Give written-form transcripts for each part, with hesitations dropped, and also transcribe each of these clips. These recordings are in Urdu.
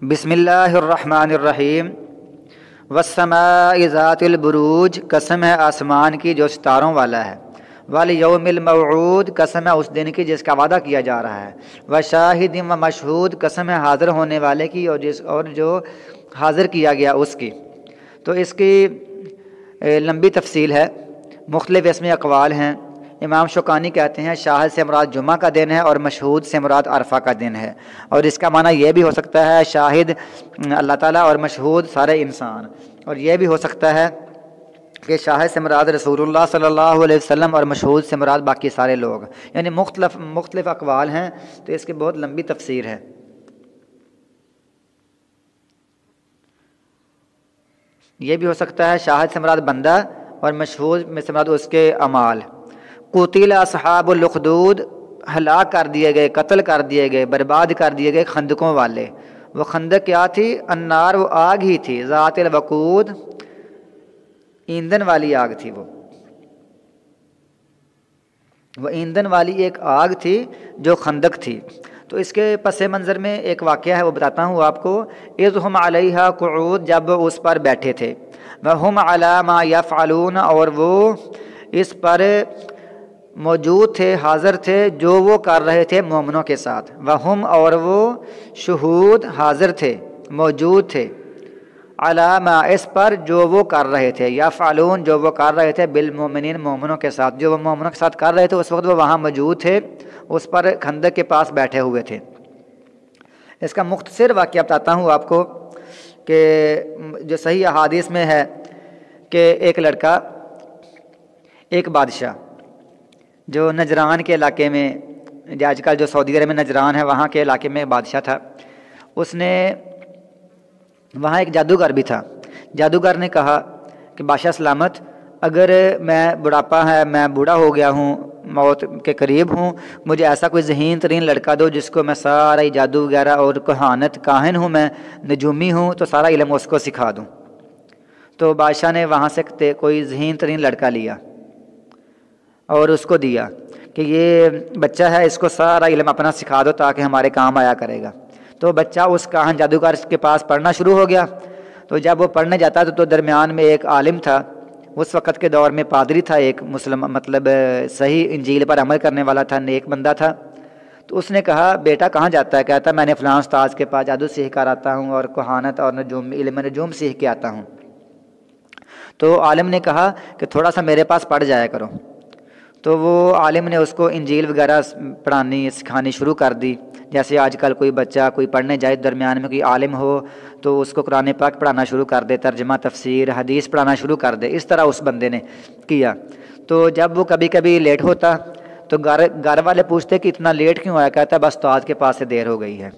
بسم اللہ الرحمن الرحیم والسماء ذات البروج، قسم ہے آسمان کی جو ستاروں والا ہے، والیوم الموعود، قسم ہے اس دن کی جس کا وعدہ کیا جا رہا ہے، وشاہد و مشہود، قسم ہے حاضر ہونے والے کی اور جو حاضر کیا گیا اس کی۔ تو اس کی لمبی تفصیل ہے، مختلف اس میں اقوال ہیں۔ امام شوکانی کہتے ہیں شاہد سے مراد جمعہ کا دن ہے اور مشہود سے مراد عرفہ کا دن ہے، اور اس کا معنی یہ بھی ہو سکتا ہے شاہد اللہ تعالیٰ اور مشہود سارے انسان، اور یہ بھی ہو سکتا ہے کہ شاہد سے مراد رسول اللہ صلی اللہ علیہ وسلم اور مشہود سے مراد باقی سارے لوگ، یعنی مختلف اقوال ہیں، تو اس کی بہت لمبی تفسیر ہے۔ یہ بھی ہو سکتا ہے شاہد سے مراد بندہ اور مشہود میں سے مراد اس کے اعمال۔ قتل اصحاب الاخدود، ہلاک کر دیے گئے، قتل کر دیے گئے، برباد کر دیے گئے خندقوں والے۔ وہ خندق کیا تھی؟ النار، وہ آگ ہی تھی، ذات الوقود، ایندھن والی آگ تھی، وہ ایندھن والی ایک آگ تھی جو خندق تھی۔ تو اس کے پس منظر میں ایک واقعہ ہے، وہ بتاتا ہوں آپ کو۔ اذ ہم علیہا قعود، جب اس پر بیٹھے تھے، وہم علی ما یفعلون، اور وہ اس پر موجود تھے، حاضر تھے جو وہ کر رہے تھے مومنوں کے ساتھ، وہم، اور وہ شہود، حاضر تھے، موجود تھے، علی ما، اس پر جو وہ کر رہے تھے، یفعلون، جو وہ کر رہے تھے، بالمؤمنین، مومنوں کے ساتھ، جو وہ مومنوں کے ساتھ کر رہے تھے اس وقت وہ وہاں موجود تھے، اس پر خندق کے پاس بیٹھے ہوئے تھے۔ اس کا مختصر واقعہ بتاتا ہوں آپ کو کہ جو صحیح احادیث میں ہے کہ ایک لڑکا، ایک بادشاہ جو نجران کے علاقے میں، آج کل جو سعودی عرب میں نجران ہے وہاں کے علاقے میں بادشاہ تھا، اس نے وہاں ایک جادوگر بھی تھا۔ جادوگر نے کہا کہ بادشاہ سلامت، اگر میں بڑھاپا ہے، میں بوڑھا ہو گیا ہوں، موت کے قریب ہوں، مجھے ایسا کوئی ذہین ترین لڑکا دو جس کو میں سارا ہی جادو وغیرہ اور کہانت، کاہن ہوں، میں نجومی ہوں، تو سارا علم اس کو سکھا دوں۔ تو بادشاہ نے وہاں سے کوئی ذہین ترین لڑکا لیا اور اس کو دیا کہ یہ بچہ ہے، اس کو سارا علم اپنا سکھا دو تاکہ ہمارے کام آیا کرے گا۔ تو بچہ اس کاہن جادوگر کے پاس پڑھنا شروع ہو گیا۔ تو جب وہ پڑھنے جاتا تو درمیان میں ایک عالم تھا، اس وقت کے دور میں پادری تھا، ایک مسلم، مطلب صحیح انجیل پر عمل کرنے والا تھا، نیک بندہ تھا۔ تو اس نے کہا بیٹا کہاں جاتا ہے؟ کہتا میں نے فلاں استاذ کے پاس جادو سیکھ کر آتا ہوں اور کہانت اور علم نجوم سیکھ کے آتا ہوں۔ تو عالم نے کہا کہ تھوڑا سا میرے پاس پڑھ جایا کرو۔ تو وہ عالم نے اس کو انجیل وغیرہ پڑھانی سکھانی شروع کر دی، جیسے آج کل کوئی بچہ کوئی پڑھنے جائے، درمیان میں کوئی عالم ہو تو اس کو قرآن پاک پڑھانا شروع کر دے، ترجمہ، تفسیر، حدیث پڑھانا شروع کر دے۔ اس طرح اس بندے نے کیا۔ تو جب وہ کبھی کبھی لیٹ ہوتا تو گھر والے پوچھتے کہ اتنا لیٹ کیوں آیا؟ کہتا بس استاد کے پاس سے دیر ہو گئی ہے۔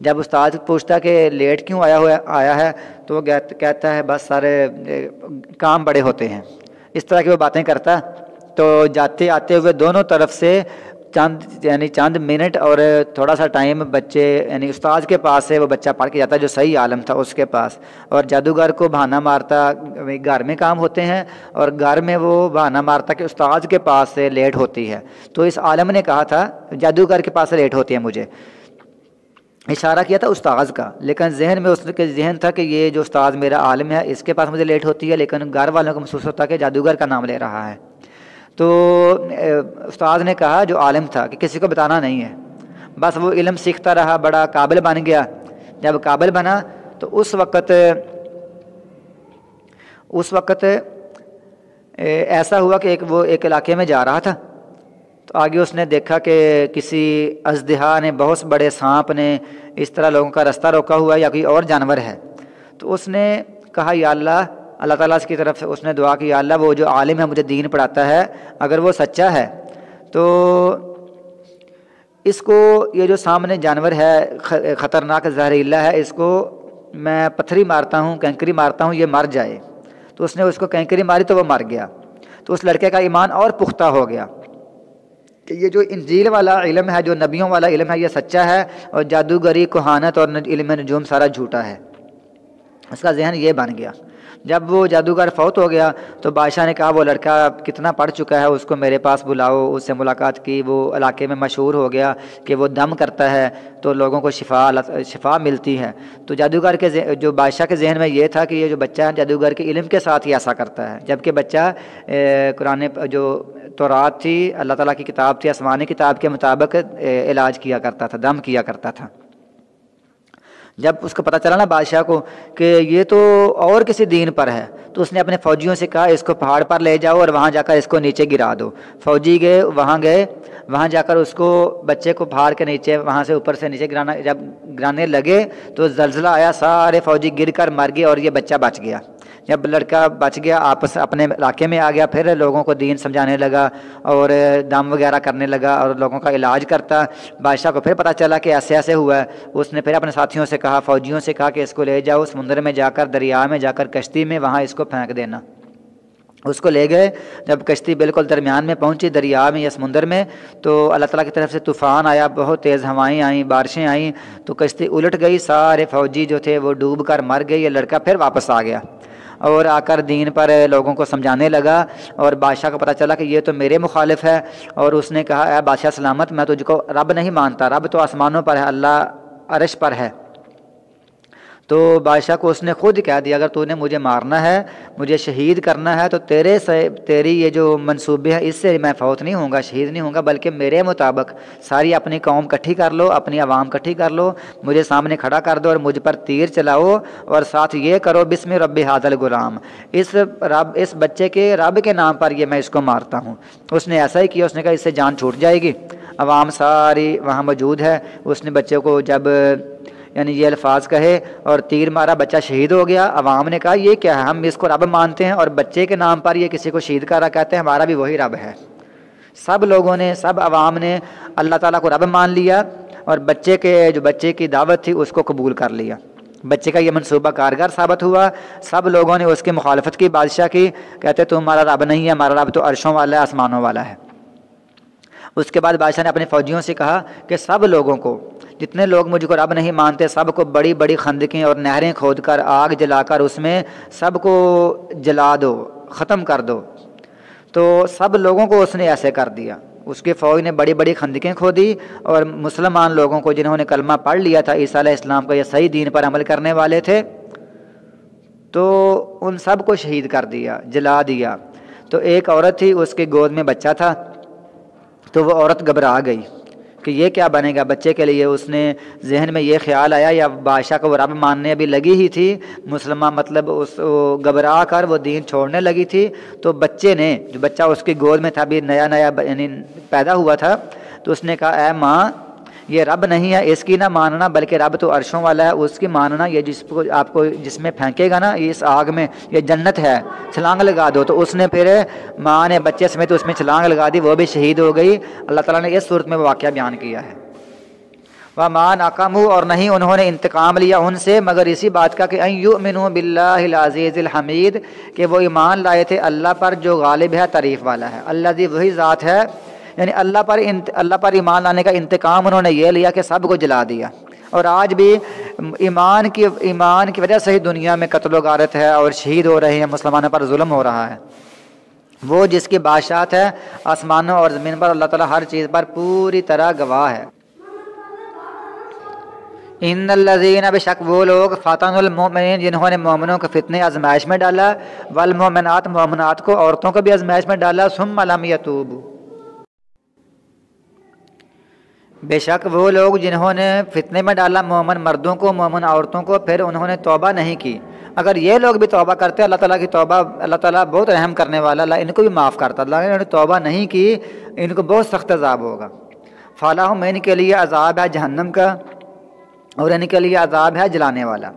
جب استاد پوچھتا کہ لیٹ کیوں آیا ہے تو وہ کہتا ہے بس سارے کام بڑے ہوتے ہیں۔ اس طرح کی وہ باتیں کرتا۔ تو جاتے آتے ہوئے دونوں طرف سے چند منٹ اور تھوڑا سا ٹائم بچے، یعنی استاد کے پاس سے وہ بچہ پڑھ کے جاتا جو صحیح عالم تھا اس کے پاس، اور جادوگر کو بہانہ مارتا، گھر میں کام ہوتے ہیں اور گھر میں وہ بہانہ مارتا کہ استاد کے پاس سے لیٹ ہوتی ہے۔ تو اس عالم نے کہا تھا جادوگر کے پاس سے لیٹ ہوتی ہے، مجھے اشارہ کیا تھا استاذ کا، لیکن ذہن میں اس کے ذہن تھا کہ یہ جو استاذ میرا عالم ہے اس کے پاس مجھے لیٹ ہوتی ہے، لیکن گھر والوں کو محسوس ہوتا کہ جادوگر کا نام لے رہا ہے۔ تو استاد نے کہا جو عالم تھا کہ کسی کو بتانا نہیں ہے، بس وہ علم سیکھتا رہا، بڑا قابل بن گیا۔ جب قابل بنا تو اس وقت ایسا ہوا کہ وہ ایک علاقے میں جا رہا تھا، تو آگے اس نے دیکھا کہ کسی اژدہا نے، بہت بڑے سانپ نے اس طرح لوگوں کا رستہ روکا ہوا ہے یا کوئی اور جانور ہے۔ تو اس نے کہا یا اللہ تعالیٰ کی طرف سے اس نے دعا کی، یا اللہ وہ جو عالم ہے مجھے دین پڑھاتا ہے، اگر وہ سچا ہے تو اس کو، یہ جو سامنے جانور ہے خطرناک زہریلا ہے، اس کو میں پتھری مارتا ہوں، کینکری مارتا ہوں، یہ مر جائے۔ تو اس نے اس کو کینکری ماری تو وہ مر گیا۔ تو اس لڑکے کا ایمان اور پختہ ہو گیا کہ یہ جو انجیل والا علم ہے، جو نبیوں والا علم ہے، یہ سچا ہے، اور جادوگری، کہانت اور علم نجوم سارا جھوٹا ہے۔ اس کا ذہن یہ بن گیا۔ جب وہ جادوگر فوت ہو گیا تو بادشاہ نے کہا وہ لڑکا کتنا پڑھ چکا ہے، اس کو میرے پاس بلاؤ۔ اس سے ملاقات کی، وہ علاقے میں مشہور ہو گیا کہ وہ دم کرتا ہے تو لوگوں کو شفا ملتی ہے۔ تو جادوگر کے جو بادشاہ کے ذہن میں یہ تھا کہ یہ جو بچہ ہے جادوگر کے علم کے ساتھ ہی ایسا کرتا ہے، جبکہ بچہ قرآن جو تورات تھی، اللہ تعالیٰ کی کتاب تھی، آسمانی کتاب کے مطابق علاج کیا کرتا تھا، دم کیا کرتا تھا۔ جب اس کو پتہ چلا نا بادشاہ کو کہ یہ تو اور کسی دین پر ہے، تو اس نے اپنے فوجیوں سے کہا اس کو پہاڑ پر لے جاؤ اور وہاں جا کر اس کو نیچے گرا دو۔ فوجی گئے، وہاں جا کر اس کو بچے کو پہاڑ کے نیچے، وہاں سے اوپر سے نیچے جب گرانے لگے تو زلزلہ آیا، سارے فوجی گر کر مر گئے اور یہ بچہ بچ گیا۔ جب لڑکا بچ گیا، آپس اپنے علاقے میں آ گیا، پھر لوگوں کو دین سمجھانے لگا اور دم وغیرہ کرنے لگا اور لوگوں کا علاج کرتا۔ بادشاہ کو پھر پتہ چلا کہ ایسے ایسے ہوا ہے، اس نے پھر اپنے ساتھیوں سے کہا، فوجیوں سے کہا کہ اس کو لے جاؤ سمندر میں جا کر، دریا میں جا کر کشتی میں، وہاں اس کو پھینک دینا۔ اس کو لے گئے، جب کشتی بالکل درمیان میں پہنچی دریا میں یا سمندر میں، تو اللہ تعالیٰ کی طرف سے طوفان آیا، بہت تیز ہوائیں آئیں، بارشیں آئیں، تو کشتی الٹ گئی، سارے فوجی جو تھے وہ ڈوب کر مر گئے۔ یہ لڑکا پھر واپس آ گیا اور آ کر دین پر لوگوں کو سمجھانے لگا، اور بادشاہ کو پتہ چلا کہ یہ تو میرے مخالف ہے، اور اس نے کہا اے بادشاہ سلامت، میں تجھ کو رب نہیں مانتا، رب تو آسمانوں پر ہے، اللہ عرش پر ہے۔ تو بادشاہ کو اس نے خود کہہ دیا اگر تو نے مجھے مارنا ہے، مجھے شہید کرنا ہے، تو تیری یہ جو منصوبے ہیں اس سے میں فوت نہیں ہوں گا، شہید نہیں ہوں گا، بلکہ میرے مطابق ساری اپنی قوم کٹھی کر لو، اپنی عوام کٹھی کر لو، مجھے سامنے کھڑا کر دو اور مجھ پر تیر چلاؤ، اور ساتھ یہ کرو بسم رب ھذا الغلام، اس بچے کے رب کے نام پر یہ میں اس کو مارتا ہوں۔ اس نے ایسا ہی کیا، اس نے کہا اس سے جان چھوٹ جائے گی۔ عوام ساری وہاں موجود ہے، اس نے بچے کو جب یعنی یہ الفاظ کہے اور تیر مارا، بچہ شہید ہو گیا۔ عوام نے کہا یہ کیا ہے، ہم اس کو رب مانتے ہیں اور بچے کے نام پر یہ کسی کو شہید کر رہا، کہتے ہیں ہمارا بھی وہی رب ہے۔ سب لوگوں نے، سب عوام نے اللہ تعالیٰ کو رب مان لیا اور بچے کی دعوت تھی اس کو قبول کر لیا۔ بچے کا یہ منصوبہ کارگر ثابت ہوا، سب لوگوں نے اس کی مخالفت کی، بادشاہ کی، کہتے تو ہمارا رب نہیں ہے، ہمارا رب تو عرشوں والا ہے، آسمانوں والا ہے۔ اس کے بعد بادشاہ نے اپنے فوجیوں سے کہا کہ سب لوگوں کو، جتنے لوگ مجھ کو رب نہیں مانتے، سب کو بڑی بڑی خندقیں اور نہریں کھود کر، آگ جلا کر اس میں سب کو جلا دو، ختم کر دو۔ تو سب لوگوں کو اس نے ایسے کر دیا۔ اس کے فوج نے بڑی بڑی خندقیں کھودی اور مسلمان لوگوں کو جنہوں نے کلمہ پڑھ لیا تھا عیسیٰ علیہ السلام کا، یہ صحیح دین پر عمل کرنے والے تھے، تو ان سب کو شہید کر دیا، جلا دیا۔ تو ایک عورت تھی، اس کے گود میں بچہ تھا، تو وہ عورت گھبرا گئی کہ یہ کیا بنے گا بچے کے لیے۔ اس نے ذہن میں یہ خیال آیا، یا بادشاہ کو وہ رب ماننے ابھی لگی ہی تھی، مسلمان مطلب اس گھبرا کر وہ دین چھوڑنے لگی تھی، تو بچے نے، جو بچہ اس کی گود میں تھا، ابھی نیا یعنی پیدا ہوا تھا، تو اس نے کہا اے ماں، یہ رب نہیں ہے اس کی نہ ماننا، بلکہ رب تو عرشوں والا ہے اس کی ماننا، یہ آپ کو جس میں پھینکے گا نا اس آگ میں، یہ جنت ہے، چھلانگ لگا دو۔ تو اس نے پھر ماں نے بچے سمیت اس میں چھلانگ لگا دی، وہ بھی شہید ہو گئی۔ اللہ تعالیٰ نے اس صورت میں واقعہ بیان کیا ہے۔ وَمَا نَقَمُوا، اور نہیں انہوں نے انتقام لیا ان سے مگر اسی بات کا کہ أَن يُؤْمِنُوا بِاللَّهِ الْعَزِيزِ الْحَمِيدِ، کہ وہ ایمان لائے تھے اللہ پر جو غالب ہے، تعریف والا ہے۔ الذی، وہی ذات ہے، یعنی اللہ پر ایمان لانے کا انتقام انہوں نے یہ لیا کہ سب کو جلا دیا۔ اور آج بھی ایمان کی وجہ سے ہی دنیا میں قتل و غارت ہے اور شہید ہو رہے ہیں، مسلمانوں پر ظلم ہو رہا ہے۔ وہ جس کی بادشاہت ہے آسمانوں اور زمین پر، اللہ تعالیٰ ہر چیز پر پوری طرح گواہ ہے۔ ان الذین، بے شک وہ لوگ، فتنوا المؤمنین، جنہوں نے مومنوں کو فتنے آزمائش میں ڈالا، والمؤمنات، مومنات کو، عورتوں کو بھی آزمائش میں ڈالا، ثم لم یتوبوا، بے شک وہ لوگ جنہوں نے فتنے میں ڈالا مومن مردوں کو، مومن عورتوں کو، پھر انہوں نے توبہ نہیں کی۔ اگر یہ لوگ بھی توبہ کرتے، اللہ تعالیٰ کی توبہ، اللہ تعالیٰ بہت رحم کرنے والا، اللہ ان کو بھی معاف کرتا۔ اللہ نے توبہ نہیں کی، ان کو بہت سخت عذاب ہوگا۔ فَلَهُمْ، ان کے لیے عذاب ہے جہنم کا، اور ان کے لیے عذاب ہے جلانے والا۔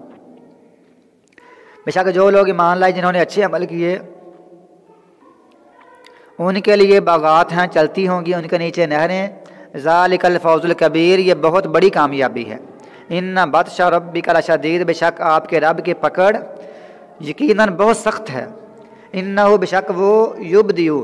بے شک جو لوگ ایمان لائے، جنہوں نے اچھے عمل کیے، ان کے لیے باغات ہیں، چلتی ہوں گی ان کے نیچے نہریں۔ ذالک الفوز الکبیر، یہ بہت بڑی کامیابی ہے۔ ان بطش ربک لشدید، بے شک آپ کے رب کی پکڑ یقیناً بہت سخت ہے۔ انہ، بے شک وہ، یبدیو،